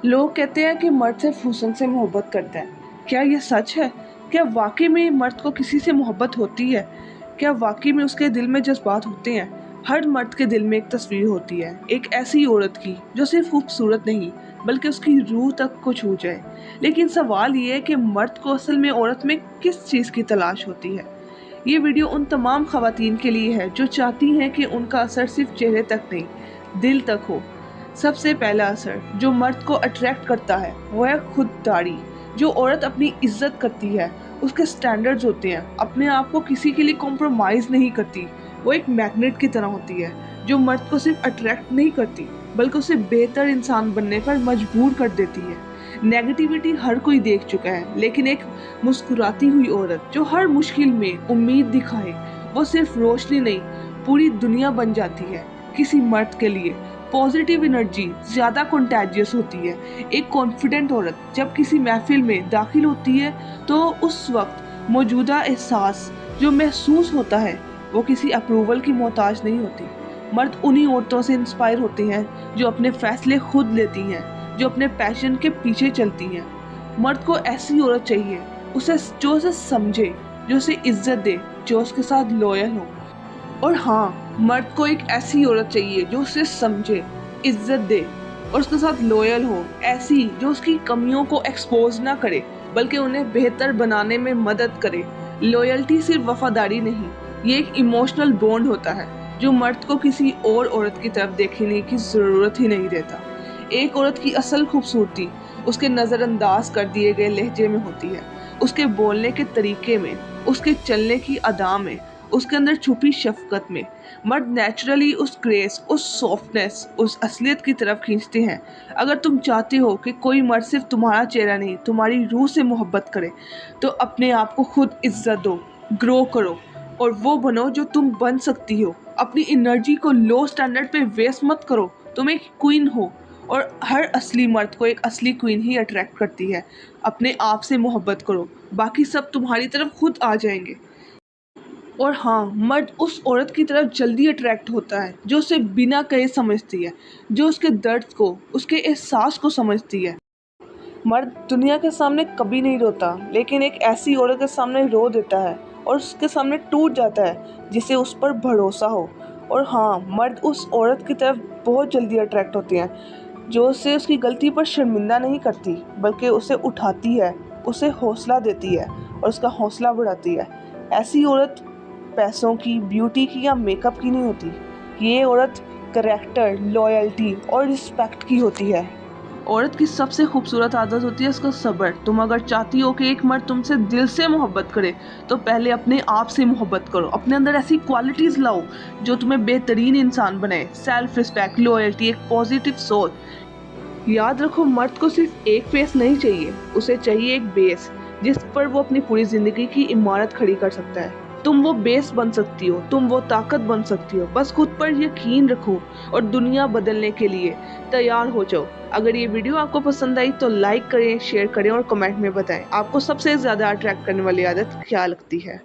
लोग कहते हैं कि मर्द सिर्फ हुस्न से मोहब्बत करता है। क्या ये सच है? क्या वाकई में मर्द को किसी से मोहब्बत होती है? क्या वाकई में उसके दिल में जज्बात होते हैं? हर मर्द के दिल में एक तस्वीर होती है, एक ऐसी औरत की जो सिर्फ खूबसूरत नहीं बल्कि उसकी रूह तक को छू जाए। लेकिन सवाल ये है कि मर्द को असल में औरत में किस चीज़ की तलाश होती है। ये वीडियो उन तमाम खवातीन के लिए है जो चाहती हैं कि उनका असर सिर्फ चेहरे तक नहीं, दिल तक हो। सबसे पहला असर जो मर्द को अट्रैक्ट करता है वो है खुददारी। जो औरत अपनी इज्जत करती है, उसके स्टैंडर्ड्स होते हैं, अपने आप को किसी के लिए कॉम्प्रोमाइज़ नहीं करती, वो एक मैग्नेट की तरह होती है जो मर्द को सिर्फ अट्रैक्ट नहीं करती बल्कि उसे बेहतर इंसान बनने पर मजबूर कर देती है। नेगेटिविटी हर कोई देख चुका है, लेकिन एक मुस्कुराती हुई औरत जो हर मुश्किल में उम्मीद दिखाए, वो सिर्फ रोशनी नहीं पूरी दुनिया बन जाती है। किसी मर्द के लिए पॉजिटिव एनर्जी ज़्यादा कंटेजियस होती है। एक कॉन्फिडेंट औरत जब किसी महफिल में दाखिल होती है तो उस वक्त मौजूदा एहसास जो महसूस होता है वो किसी अप्रूवल की मोहताज नहीं होती। मर्द उन्हीं औरतों से इंस्पायर होते हैं जो अपने फैसले खुद लेती हैं, जो अपने पैशन के पीछे चलती हैं। मर्द को ऐसी औरत चाहिए जो उसे समझे, जो उसे इज्जत दे, जो उसके साथ लॉयल हो। और हाँ, मर्द को एक ऐसी औरत चाहिए जो उसे समझे, इज्जत दे और उसके साथ लॉयल हो। ऐसी जो उसकी कमियों को एक्सपोज ना करे बल्कि उन्हें बेहतर बनाने में मदद करे। लॉयल्टी सिर्फ वफादारी नहीं, ये एक इमोशनल बॉन्ड होता है जो मर्द को किसी और औरत की तरफ देखने की ज़रूरत ही नहीं देता। एक औरत की असल खूबसूरती उसके नज़रअंदाज कर दिए गए लहजे में होती है, उसके बोलने के तरीके में, उसके चलने की अदा में, उसके अंदर छुपी शफकत में। मर्द नेचुरली उस ग्रेस, उस सॉफ्टनेस, उस असलियत की तरफ खींचते हैं। अगर तुम चाहते हो कि कोई मर्द सिर्फ तुम्हारा चेहरा नहीं तुम्हारी रूह से मोहब्बत करे, तो अपने आप को खुद इज्जत दो, ग्रो करो और वो बनो जो तुम बन सकती हो। अपनी एनर्जी को लो स्टैंडर्ड पे वेस्ट मत करो। तुम एक क्वीन हो और हर असली मर्द को एक असली क्वीन ही अट्रैक्ट करती है। अपने आप से मोहब्बत करो, बाकी सब तुम्हारी तरफ खुद आ जाएंगे। और हाँ, मर्द उस औरत की तरफ जल्दी अट्रैक्ट होता है जो उसे बिना कहे समझती है, जो उसके दर्द को, उसके एहसास को समझती है। मर्द दुनिया के सामने कभी नहीं रोता, लेकिन एक ऐसी औरत के सामने रो देता है और उसके सामने टूट जाता है जिसे उस पर भरोसा हो। और हाँ, मर्द उस औरत की तरफ बहुत जल्दी अट्रैक्ट होते हैं जो उसे उसकी गलती पर शर्मिंदा नहीं करती बल्कि उसे उठाती है, उसे हौसला देती है और उसका हौसला बढ़ाती है। ऐसी औरत पैसों की, ब्यूटी की या मेकअप की नहीं होती। ये औरत करैक्टर, लॉयल्टी और रिस्पेक्ट की होती है। औरत की सबसे खूबसूरत आदत होती है उसका सब्र। तुम अगर चाहती हो कि एक मर्द तुमसे दिल से मोहब्बत करे, तो पहले अपने आप से मोहब्बत करो। अपने अंदर ऐसी क्वालिटीज़ लाओ जो तुम्हें बेहतरीन इंसान बनाए। सेल्फ रिस्पेक्ट, लॉयल्टी, एक पॉजिटिव सोच। याद रखो, मर्द को सिर्फ एक फेस नहीं चाहिए, उसे चाहिए एक बेस जिस पर वो अपनी पूरी ज़िंदगी की इमारत खड़ी कर सकता है। तुम वो बेस बन सकती हो, तुम वो ताकत बन सकती हो। बस खुद पर यकीन रखो और दुनिया बदलने के लिए तैयार हो जाओ। अगर ये वीडियो आपको पसंद आई तो लाइक करें, शेयर करें और कमेंट में बताएं आपको सबसे ज़्यादा अट्रैक्ट करने वाली आदत क्या लगती है।